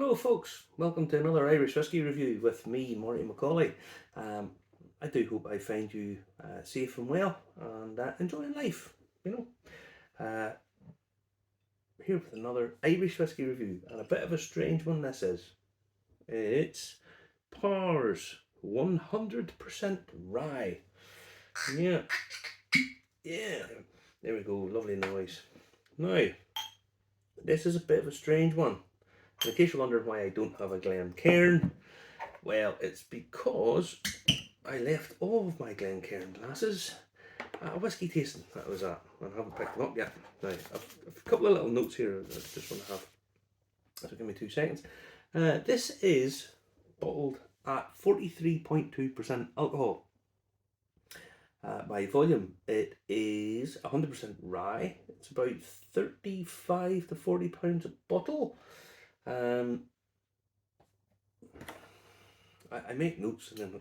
Hello folks, welcome to another Irish whiskey review with me, Marty McAuley. I do hope I find you safe and well and enjoying life, you know. Here with another Irish whiskey review, and a bit of a strange one this is. It's Pars 100% rye. Yeah, yeah, there we go, lovely noise. Now, this is a bit of a strange one. In case you're wondering why I don't have a Glencairn, well, it's because I left all of my Glencairn glasses at a whisky tasting that was at, and I haven't picked them up yet. Now, I've a couple of little notes here I just want to have, so give me 2 seconds. This is bottled at 43.2% alcohol. By volume, it is 100% rye. It's about 35 to 40 pounds a bottle. I make notes and then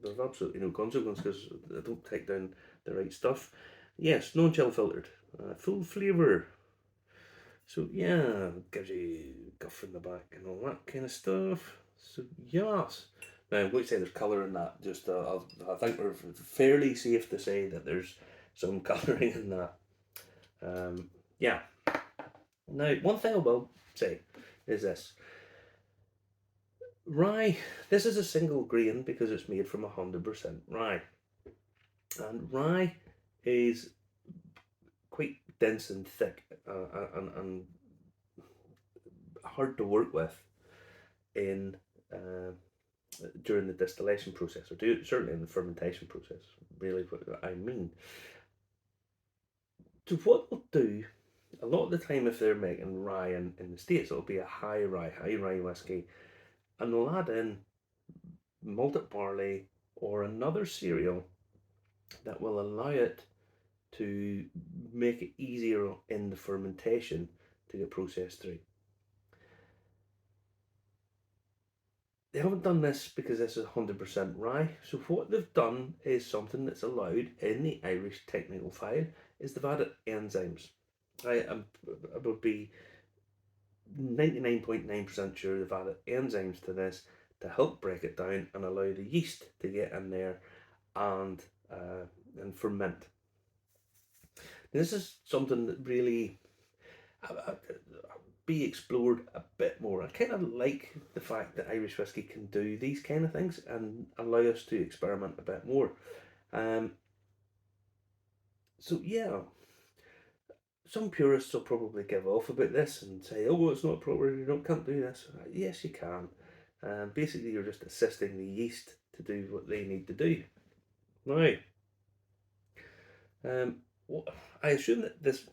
there's absolutely no consequence because I don't take down the right stuff. Yes, non-chill filtered, full flavour. So yeah, gives you guff in the back and all that kind of stuff. So yes. Now I'm going to say there's colour in that. Just I think we're fairly safe to say that there's some colouring in that. Yeah. Now one thing I will say is this. Rye, this is a single grain because it's made from 100% rye. And rye is quite dense and thick and hard to work with in during the distillation process, or certainly in the fermentation process, really what I mean. So what they'll do, a lot of the time if they're making rye in the States, it'll be a high rye whiskey, and they'll add in malted barley or another cereal that will allow it to make it easier in the fermentation to get processed through. They haven't done this because this is 100% rye. So what they've done is something that's allowed in the Irish technical file is they've added enzymes. I would be 99.9% sure they've added enzymes to this to help break it down and allow the yeast to get in there and ferment. This is something that really be explored a bit more. I kind of like the fact that Irish whiskey can do these kind of things and allow us to experiment a bit more. So yeah, some purists will probably give off about this and say, "Oh, it's not proper. You can't do this." Yes, you can. Basically, you're just assisting the yeast to do what they need to do. Now, I assume that this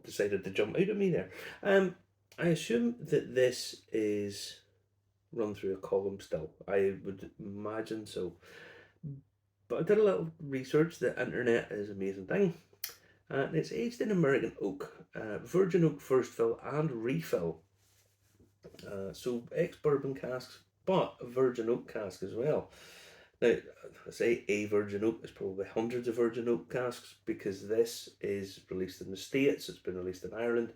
decided to jump out of me there. I assume that this is run through a column still. I would imagine so. But I did a little research. The internet is an amazing thing. And it's aged in American oak, virgin oak first fill and refill. So ex-bourbon casks, but a virgin oak cask as well. Now, I say a virgin oak, there's probably hundreds of virgin oak casks because this is released in the States, it's been released in Ireland.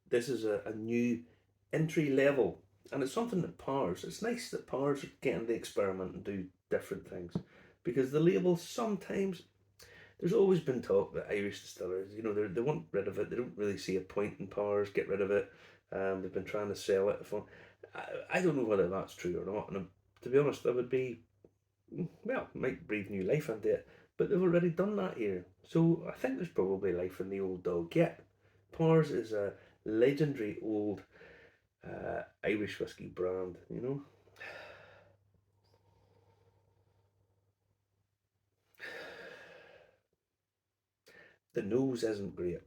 This is a new entry level, and it's something that Pars, it's nice that Pars are getting to experiment and do different things because the labels sometimes, there's always been talk that Irish distillers, they want rid of it, they don't really see a point in Pars, get rid of it. They've been trying to sell it. I don't know whether that's true or not, and to be honest, I would be, well, might breathe new life into it, but they've already done that here. So I think there's probably life in the old dog yet. Pars is a legendary old Irish whiskey brand. The nose isn't great.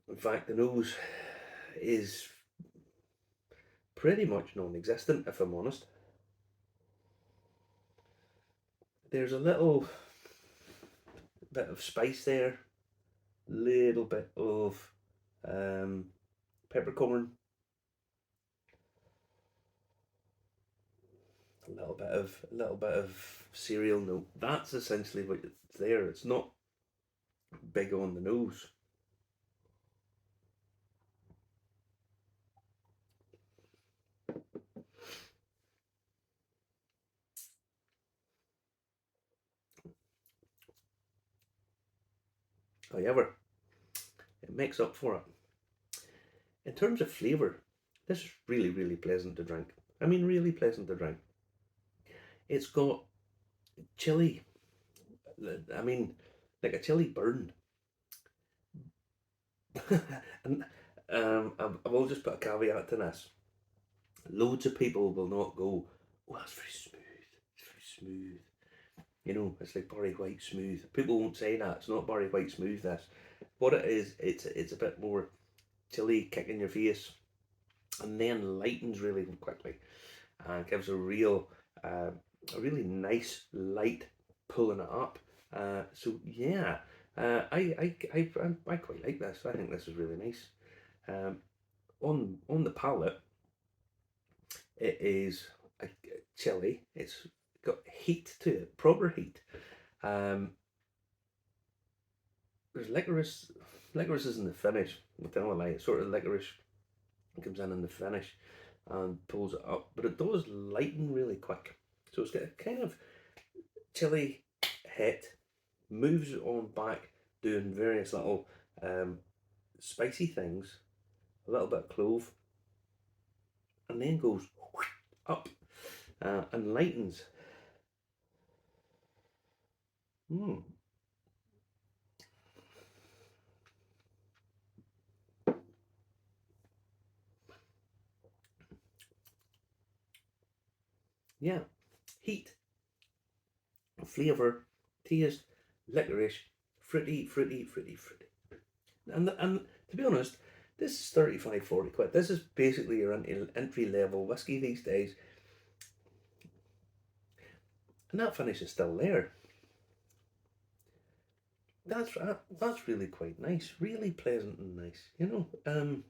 In fact, the nose is pretty much non-existent, if I'm honest. There's a little bit of spice there, little bit of peppercorn, a little bit of cereal note. That's essentially what it's there. It's not big on the nose. However, it makes up for it. In terms of flavour, this is really, really pleasant to drink. I mean, really pleasant to drink. It's got chili. I mean, like a chili burn. And I will just put a caveat to this. Loads of people will not go, oh, that's very smooth. It's very smooth. You know, it's like Barry White smooth. People won't say that. It's not Barry White smooth, this. What it is, it's a bit more chili kick in your face and then lightens really quickly and gives a really nice light pulling it up. So yeah, I quite like this. I think this is really nice. On the palate, it is a chili. It's got heat to it, proper heat. Um, there's licorice. Licorice is in the finish. I tell you a lie. Sort of licorice comes in the finish and pulls it up, but it does lighten really quick. So it's got a kind of chili hit, moves on back, doing various little spicy things, a little bit of clove, and then goes up and lightens. Mm. Yeah, heat, flavour, taste, licorice, fruity, fruity, fruity, fruity. And to be honest, this is 35, 40 quid. This is basically your entry level whiskey these days. And that finish is still there. That's really quite nice, really pleasant and nice. You know,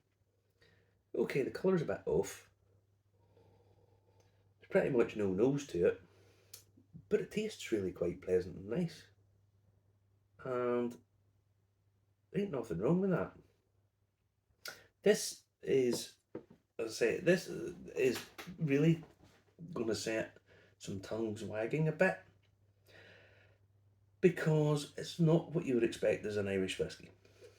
okay, the colour's a bit off. There's pretty much no nose to it, but it tastes really quite pleasant and nice. And there ain't nothing wrong with that. This is, as I say, this is really going to set some tongues wagging a bit because it's not what you would expect as an Irish whiskey.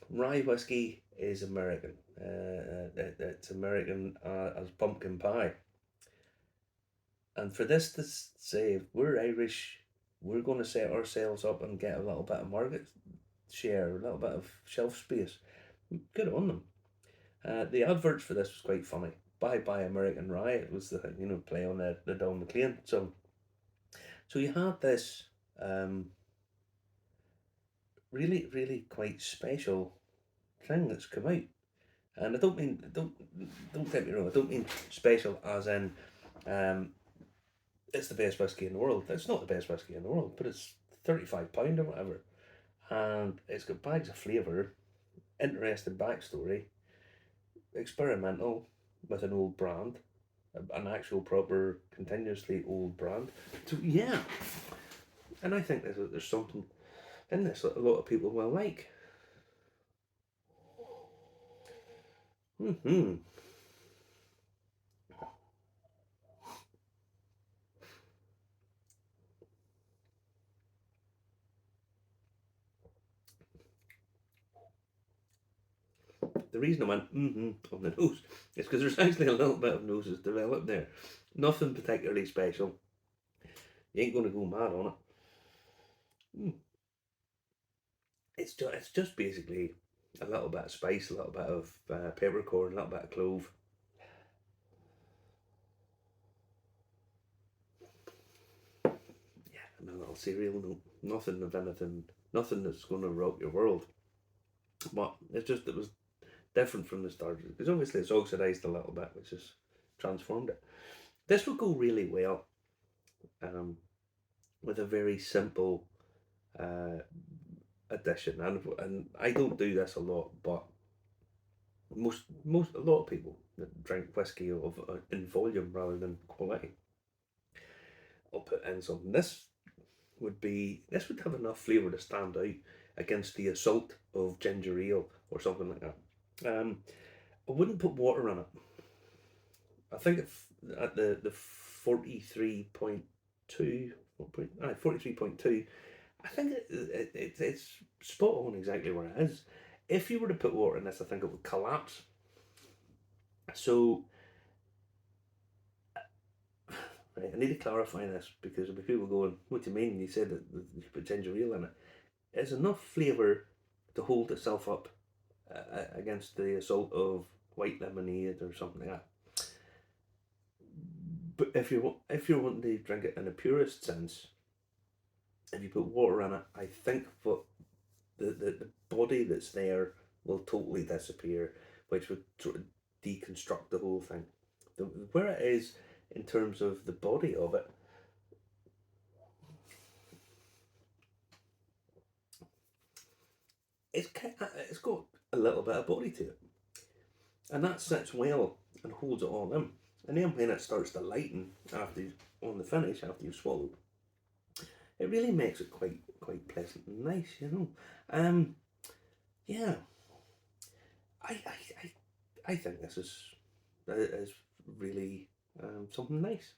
Rye whiskey is American. It's American as pumpkin pie. And for this to say, if we're Irish, we're going to set ourselves up and get a little bit of market share, a little bit of shelf space. Good on them. The adverts for this was quite funny. Bye bye American Rye. It was the play on the Don McLean song. So you had this really really quite special thing that's come out, and I don't mean don't get me wrong. I don't mean special as in it's the best whiskey in the world. It's not the best whiskey in the world, but it's £35 or whatever, and it's got bags of flavour, interesting backstory, experimental with an old brand, an actual proper continuously old brand. So yeah, and I think there's something in this that a lot of people will like. Mm-hmm. The reason I went on the nose is because there's actually a little bit of noses developed there. Nothing particularly special. You ain't going to go mad on it. It's just basically a little bit of spice, a little bit of peppercorn, a little bit of clove. Yeah, and a little cereal. No, nothing of anything. Nothing that's going to rock your world. But it was different from the start because obviously it's oxidized a little bit, which has transformed it. This will go really well with a very simple addition, and I don't do this a lot, but a lot of people that drink whiskey of in volume rather than quality, I'll put in something. This would have enough flavour to stand out against the assault of ginger ale or something like that. I wouldn't put water in it. I think at the 43.2, 43.2, I think it's spot on exactly where it is. If you were to put water in this, I think it would collapse. So, right, I need to clarify this because there'll be people going, "What do you mean? You said that you put ginger ale in it." It's enough flavour to hold itself up against the assault of white lemonade or something like that. But if you're wanting to drink it in a purist sense, if you put water in it, I think what the body that's there will totally disappear, which would sort of deconstruct the whole thing. Where it is in terms of the body of it, it's got a little bit of body to it, and that sits well and holds it all in. And then when it starts to lighten after on the finish after you've swallowed, it really makes it quite pleasant and nice, you know. Yeah, I think this is really something nice,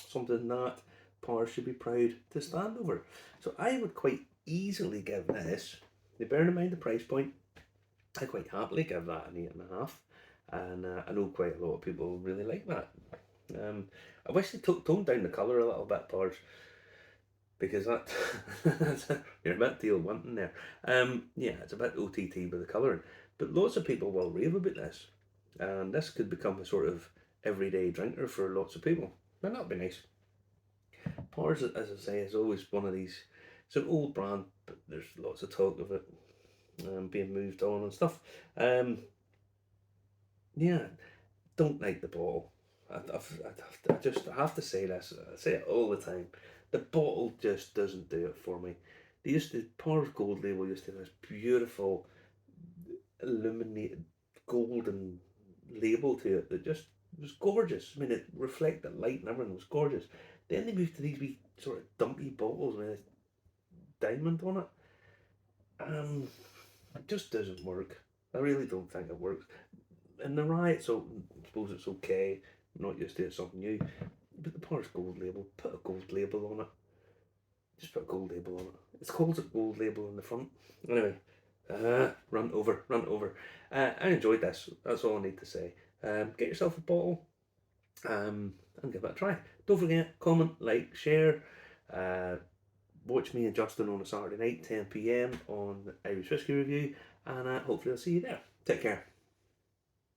something that Pars should be proud to stand over. So I would quite easily give this, bearing in mind the price point, I quite happily give that an 8.5, and I know quite a lot of people really like that. I wish they toned down the colour a little bit, Pars, because you're a bit teal wanting there. Yeah, it's a bit OTT with the colouring, but lots of people will rave about this, and this could become a sort of everyday drinker for lots of people. And that'd be nice. Pars, as I say, is always one of these. It's an old brand, but there's lots of talk of it being moved on and stuff. Um, yeah, don't like the bottle. I have to say this. I say it all the time. The bottle just doesn't do it for me. They used to Pars Gold Label used to have this beautiful illuminated golden label to it that just was gorgeous. I mean, it reflected light and everything was gorgeous. Then they moved to these wee sort of dumpy bottles with a diamond on it. It just doesn't work. I really don't think it works. And the RYE, so I suppose it's okay. I'm not used to it, something new. But the Pars Gold Label, put a gold label on it. Just put a gold label on it. It's called a gold label on the front. Anyway, run over. I enjoyed this. That's all I need to say. Get yourself a bottle and give it a try. Don't forget, comment, like, share. Uh, watch me and Justin on a Saturday night, 10 p.m. on Irish Whiskey Review, and hopefully I'll see you there. Take care.